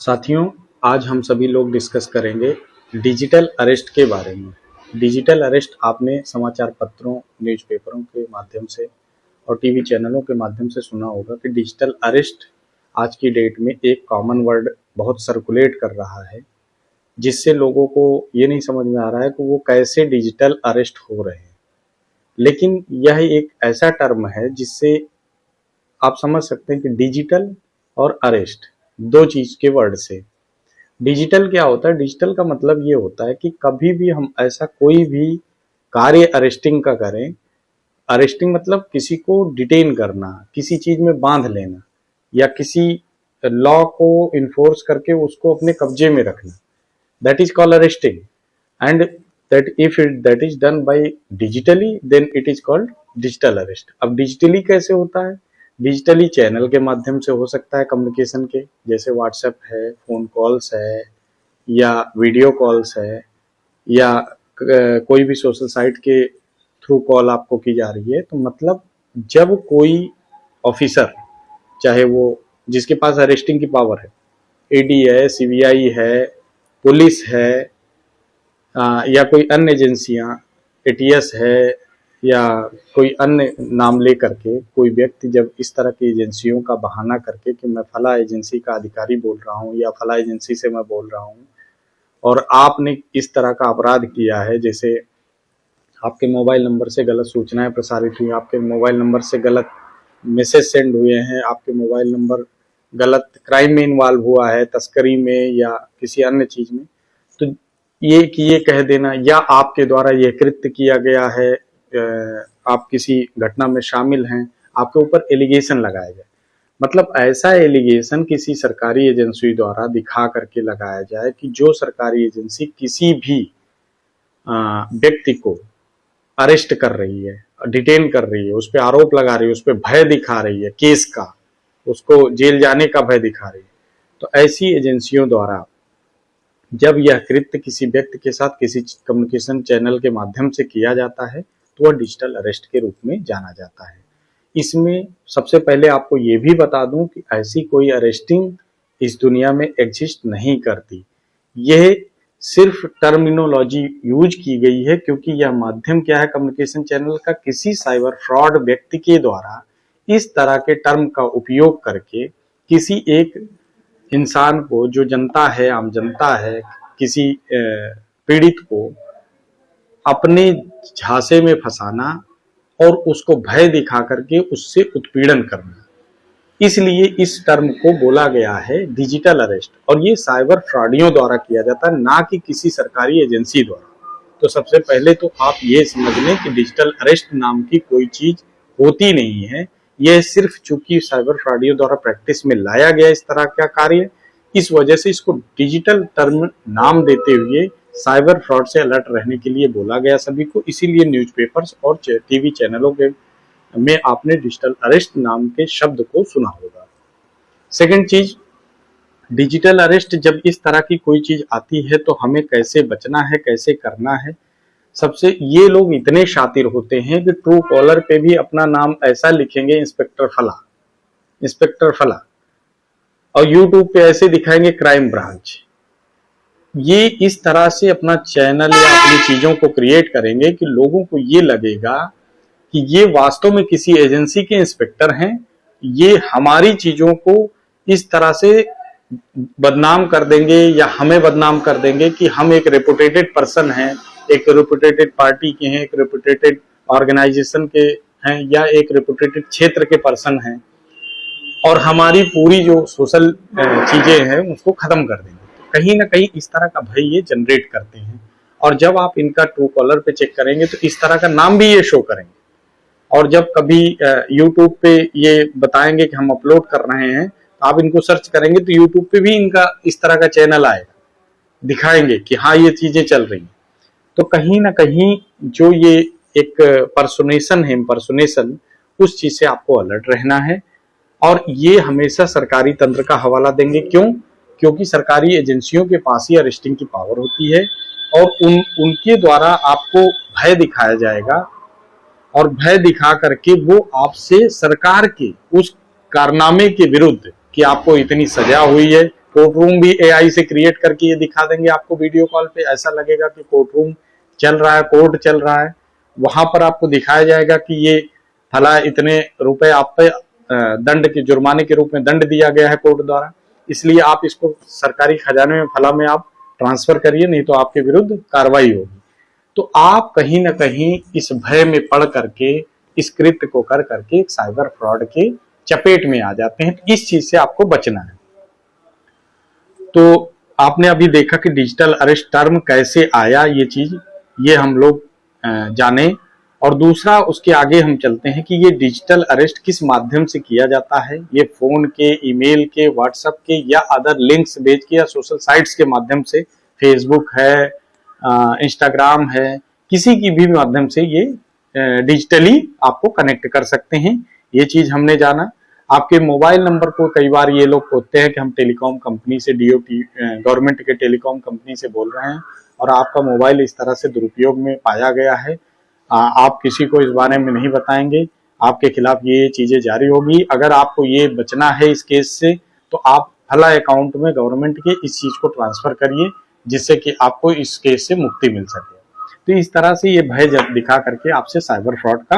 साथियों, आज हम सभी लोग डिस्कस करेंगे डिजिटल अरेस्ट के बारे में। डिजिटल अरेस्ट आपने समाचार पत्रों, न्यूज़पेपरों के माध्यम से और टीवी चैनलों के माध्यम से सुना होगा कि डिजिटल अरेस्ट आज की डेट में एक कॉमन वर्ड बहुत सर्कुलेट कर रहा है, जिससे लोगों को ये नहीं समझ में आ रहा है कि वो कैसे डिजिटल अरेस्ट हो रहे हैं। लेकिन यह एक ऐसा टर्म है जिससे आप समझ सकते हैं कि डिजिटल और अरेस्ट दो चीज के वर्ड से। डिजिटल क्या होता है? डिजिटल का मतलब ये होता है कि कभी भी हम ऐसा कोई भी कार्य अरेस्टिंग का करें। अरेस्टिंग मतलब किसी को डिटेन करना, किसी चीज में बांध लेना या किसी लॉ को इन्फोर्स करके उसको अपने कब्जे में रखना, that is called arresting. And that if that is done by digitally then it is called digital arrest. अब डिजिटली कैसे होता है? डिजिटली चैनल के माध्यम से हो सकता है, कम्युनिकेशन के, जैसे व्हाट्सएप है, फोन कॉल्स है या वीडियो कॉल्स है या कोई भी सोशल साइट के थ्रू कॉल आपको की जा रही है। तो मतलब जब कोई ऑफिसर, चाहे वो जिसके पास अरेस्टिंग की पावर है, ईडी है, सीबीआई है, पुलिस है या कोई अन्य एजेंसियां, एटीएस है या कोई अन्य नाम लेकर के कोई व्यक्ति जब इस तरह की एजेंसियों का बहाना करके कि मैं फला एजेंसी का अधिकारी बोल रहा हूँ या फला एजेंसी से मैं बोल रहा हूँ और आपने इस तरह का अपराध किया है, जैसे आपके मोबाइल नंबर से गलत सूचनाएं प्रसारित हुई, आपके मोबाइल नंबर से गलत मैसेज सेंड हुए हैं, आपके मोबाइल नंबर गलत क्राइम में इन्वॉल्व हुआ है, तस्करी में या किसी अन्य चीज में, तो ये कह देना या आपके द्वारा यह कृत्य किया गया है, आप किसी घटना में शामिल हैं, आपके ऊपर एलिगेशन लगाया जाए। मतलब ऐसा एलिगेशन किसी सरकारी एजेंसी द्वारा दिखा करके लगाया जाए कि जो सरकारी एजेंसी किसी भी व्यक्ति को अरेस्ट कर रही है, डिटेन कर रही है, उस पर आरोप लगा रही है, उस पर भय दिखा रही है केस का, उसको जेल जाने का भय दिखा रही है, तो ऐसी एजेंसियों द्वारा जब यह कृत्य किसी व्यक्ति के साथ किसी कम्युनिकेशन चैनल के माध्यम से किया जाता है तो वह डिजिटल अरेस्ट के रूप में जाना जाता है। इसमें सबसे पहले आपको ये भी बता दूं कि ऐसी कोई अरेस्टिंग इस दुनिया में एग्जिस्ट नहीं करती। यह सिर्फ टर्मिनोलॉजी यूज की गई है क्योंकि यह माध्यम क्या है, कम्युनिकेशन चैनल का, किसी साइबर फ्रॉड व्यक्ति के द्वारा इस तरह के टर्म का उपयोग करके किसी एक इंसान को, जो जनता है, आम जनता है, किसी पीड़ित को अपने झांसे में फंसाना और उसको भय दिखा करके उससे उत्पीड़न करना। इसलिए इस टर्म को बोला गया है डिजिटल अरेस्ट, और ये साइबर फ्रॉडियों द्वारा किया जाता है, ना कि किसी सरकारी एजेंसी द्वारा। तो सबसे पहले तो आप ये समझ लें कि डिजिटल अरेस्ट नाम की कोई चीज होती नहीं है। यह सिर्फ चूंकि साइबर फ्रॉडियों द्वारा प्रैक्टिस में लाया गया इस तरह का कार्य, इस वजह से इसको डिजिटल टर्म नाम देते हुए साइबर फ्रॉड से अलर्ट रहने के लिए बोला गया सभी को। इसीलिए न्यूज़पेपर्स और टीवी चैनलों के में आपने डिजिटल अरेस्ट नाम के शब्द को सुना होगा। सेकंड चीज, डिजिटल अरेस्ट जब इस तरह की कोई चीज आती है तो हमें कैसे बचना है, कैसे करना है। सबसे ये लोग इतने शातिर होते हैं कि ट्रू कॉलर पे भी अपना नाम ऐसा लिखेंगे, इंस्पेक्टर फला, इंस्पेक्टर फला, और यूट्यूब पे ऐसे दिखाएंगे क्राइम ब्रांच। ये इस तरह से अपना चैनल या अपनी चीजों को क्रिएट करेंगे कि लोगों को ये लगेगा कि ये वास्तव में किसी एजेंसी के इंस्पेक्टर हैं, ये हमारी चीजों को इस तरह से बदनाम कर देंगे या हमें बदनाम कर देंगे कि हम एक रेपुटेटेड पर्सन हैं, एक रेपुटेटेड पार्टी के हैं, एक रेपुटेटेड ऑर्गेनाइजेशन के हैं या एक रेपुटेटेड क्षेत्र के पर्सन हैं, और हमारी पूरी जो सोशल चीजें हैं उसको खत्म कर देंगे। कहीं ना कहीं इस तरह का भय ये जनरेट करते हैं, और जब आप इनका ट्रू कॉलर पे चेक करेंगे तो इस तरह का नाम भी ये शो करेंगे, और जब कभी यूट्यूब पे ये बताएंगे कि हम अपलोड कर रहे हैं, तो आप इनको सर्च करेंगे तो यूट्यूब पे भी इनका इस तरह का चैनल आएगा, दिखाएंगे कि हाँ ये चीजें चल रही हैं। तो कहीं ना कहीं जो ये एक पर्सोनेशन है, इम्पर्सोनेशन, उस चीज से आपको अलर्ट रहना है। और ये हमेशा सरकारी तंत्र का हवाला देंगे। क्यों? क्योंकि सरकारी एजेंसियों के पास ही अरेस्टिंग की पावर होती है, और उनके द्वारा आपको भय दिखाया जाएगा, और भय दिखा करके वो आपसे सरकार के उस कारनामे के विरुद्ध कि आपको इतनी सजा हुई है, कोर्ट रूम भी एआई से क्रिएट करके ये दिखा देंगे आपको वीडियो कॉल पे। ऐसा लगेगा कि कोर्ट रूम चल रहा है, कोर्ट चल रहा है। वहां पर आपको दिखाया जाएगा कि ये फला इतने रुपए आप पे दंड के जुर्माने के रूप में दंड दिया गया है कोर्ट द्वारा, इसलिए आप इसको सरकारी खजाने में फला में आप ट्रांसफर करिए, नहीं तो आपके विरुद्ध कार्रवाई होगी। तो आप कहीं ना कहीं इस भय में पड़ करके, इस कृत्य को कर करके एक साइबर फ्रॉड के चपेट में आ जाते हैं। तो इस चीज से आपको बचना है। तो आपने अभी देखा कि डिजिटल अरेस्ट टर्म कैसे आया, ये चीज ये हम लोग जाने। और दूसरा, उसके आगे हम चलते हैं कि ये डिजिटल अरेस्ट किस माध्यम से किया जाता है। ये फोन के, ईमेल के, व्हाट्सएप के या अदर लिंक्स भेज के या सोशल साइट्स के माध्यम से, फेसबुक है, इंस्टाग्राम है, किसी की भी माध्यम से ये डिजिटली आपको कनेक्ट कर सकते हैं। ये चीज हमने जाना। आपके मोबाइल नंबर को कई बार ये लोग होते हैं कि हम टेलीकॉम कंपनी से, डीओटी गवर्नमेंट के टेलीकॉम कंपनी से बोल रहे हैं और आपका मोबाइल इस तरह से दुरुपयोग में पाया गया है, आप किसी को इस बारे में नहीं बताएंगे, आपके खिलाफ ये चीजें जारी होगी। अगर आपको ये बचना है इस केस से, तो आप फला अकाउंट में गवर्नमेंट के इस चीज को ट्रांसफर करिए, जिससे कि आपको इस केस से मुक्ति मिल सके। तो इस तरह से ये भय दिखा करके आपसे साइबर फ्रॉड का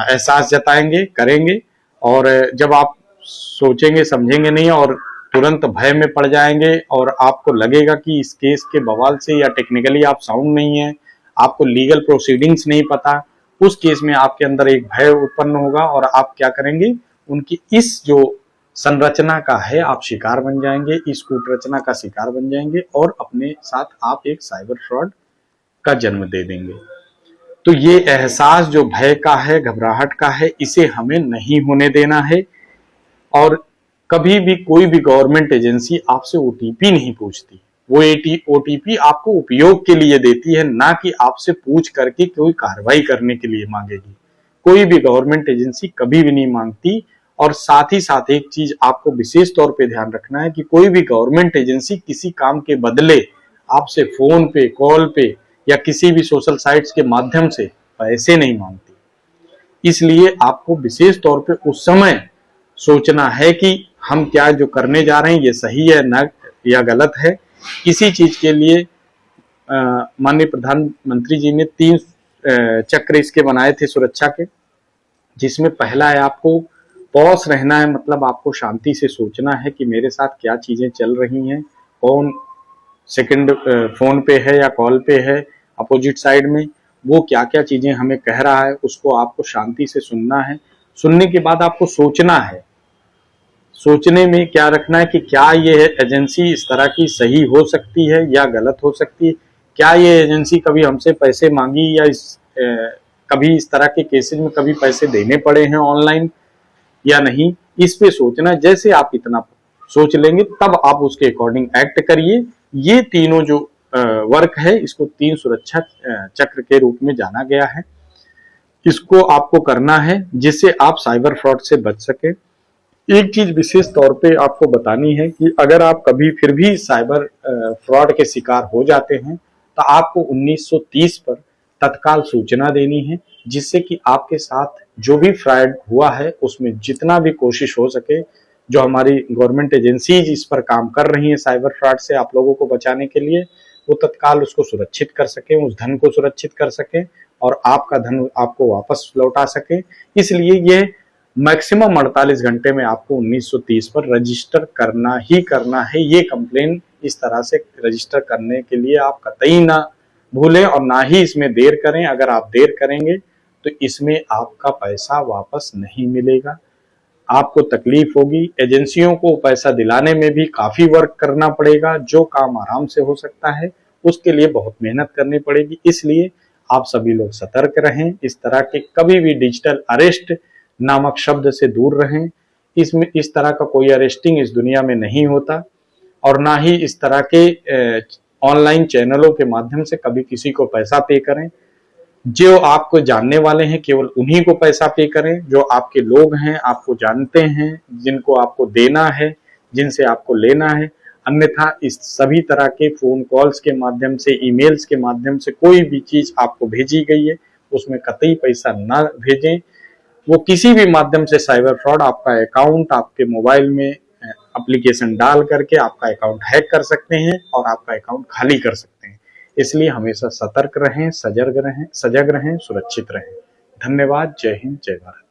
एहसास जताएंगे, करेंगे। और जब आप सोचेंगे समझेंगे नहीं और तुरंत भय में पड़ जाएंगे और आपको लगेगा कि इस केस के बवाल से या टेक्निकली आप साउंड नहीं है, आपको लीगल प्रोसीडिंग्स नहीं पता, उस केस में आपके अंदर एक भय उत्पन्न होगा और आप क्या करेंगे, उनकी इस जो संरचना का है आप शिकार बन जाएंगे, इस कूटरचना का शिकार बन जाएंगे और अपने साथ आप एक साइबर फ्रॉड का जन्म दे देंगे। तो ये एहसास जो भय का है, घबराहट का है, इसे हमें नहीं होने देना है। और कभी भी कोई भी गवर्नमेंट एजेंसी आपसे ओटीपी नहीं पूछती। वो ओटीपी आपको उपयोग के लिए देती है, ना कि आपसे पूछ करके कोई कार्रवाई करने के लिए मांगेगी। कोई भी गवर्नमेंट एजेंसी कभी भी नहीं मांगती। और साथ ही साथ एक चीज आपको विशेष तौर पे ध्यान रखना है कि कोई भी गवर्नमेंट एजेंसी किसी काम के बदले आपसे फोन पे, कॉल पे या किसी भी सोशल साइट्स के माध्यम से पैसे नहीं मांगती। इसलिए आपको विशेष तौर पे उस समय सोचना है कि हम क्या जो करने जा रहे हैं ये सही है ना या गलत है। इसी चीज के लिए माननीय प्रधानमंत्री जी ने 3 चक्र इसके बनाए थे सुरक्षा के, जिसमें पहला है आपको पॉज रहना है, मतलब आपको शांति से सोचना है कि मेरे साथ क्या चीजें चल रही हैं, कौन सेकंड फोन पे है या कॉल पे है अपोजिट साइड में, वो क्या क्या चीजें हमें कह रहा है, उसको आपको शांति से सुनना है। सुनने के बाद आपको सोचना है। सोचने में क्या रखना है कि क्या ये एजेंसी इस तरह की सही हो सकती है या गलत हो सकती है, क्या ये एजेंसी कभी हमसे पैसे मांगी या कभी इस तरह के केसेस में कभी पैसे देने पड़े हैं ऑनलाइन या नहीं, इस पे सोचना। जैसे आप इतना सोच लेंगे तब आप उसके अकॉर्डिंग एक्ट करिए। ये तीनों जो वर्क है, इसको 3 सुरक्षा चक्र के रूप में जाना गया है। इसको आपको करना है जिससे आप साइबर फ्रॉड से बच सके। एक चीज विशेष तौर पे आपको बतानी है कि अगर आप कभी फिर भी साइबर फ्रॉड के शिकार हो जाते हैं तो आपको 1930 पर तत्काल सूचना देनी है, जिससे कि आपके साथ जो भी फ्रॉड हुआ है उसमें जितना भी कोशिश हो सके, जो हमारी गवर्नमेंट एजेंसीज इस पर काम कर रही हैं साइबर फ्रॉड से आप लोगों को बचाने के लिए, वो तत्काल उसको सुरक्षित कर सके, उस धन को सुरक्षित कर सके और आपका धन आपको वापस लौटा सके। इसलिए ये मैक्सिमम 48 घंटे में आपको 1930 पर रजिस्टर करना ही करना है। ये कंप्लेन इस तरह से रजिस्टर करने के लिए आप कतई ना भूलें और ना ही इसमें देर करें। अगर आप देर करेंगे तो इसमें आपका पैसा वापस नहीं मिलेगा, आपको तकलीफ होगी। एजेंसियों को पैसा दिलाने में भी काफी वर्क करना पड़ेगा। जो काम आराम से हो सकता है उसके लिए बहुत मेहनत करनी पड़ेगी। इसलिए आप सभी लोग सतर्क रहें, इस तरह के कभी भी डिजिटल अरेस्ट नामक शब्द से दूर रहें। इसमें इस तरह का कोई अरेस्टिंग इस दुनिया में नहीं होता और ना ही इस तरह के ऑनलाइन चैनलों के माध्यम से कभी किसी को पैसा पे करें। जो आपको जानने वाले हैं केवल उन्हीं को पैसा पे करें, जो आपके लोग हैं, आपको जानते हैं, जिनको आपको देना है, जिनसे आपको लेना है। अन्यथा इस सभी तरह के फोन कॉल्स के माध्यम से, ईमेल्स के माध्यम से कोई भी चीज आपको भेजी गई है उसमें कतई पैसा ना भेजें। वो किसी भी माध्यम से साइबर फ्रॉड आपका अकाउंट आपके मोबाइल में एप्लीकेशन डाल करके आपका अकाउंट हैक कर सकते हैं और आपका अकाउंट खाली कर सकते हैं। इसलिए हमेशा सतर्क रहें, सजग रहें, सुरक्षित रहें। धन्यवाद। जय हिंद, जय भारत।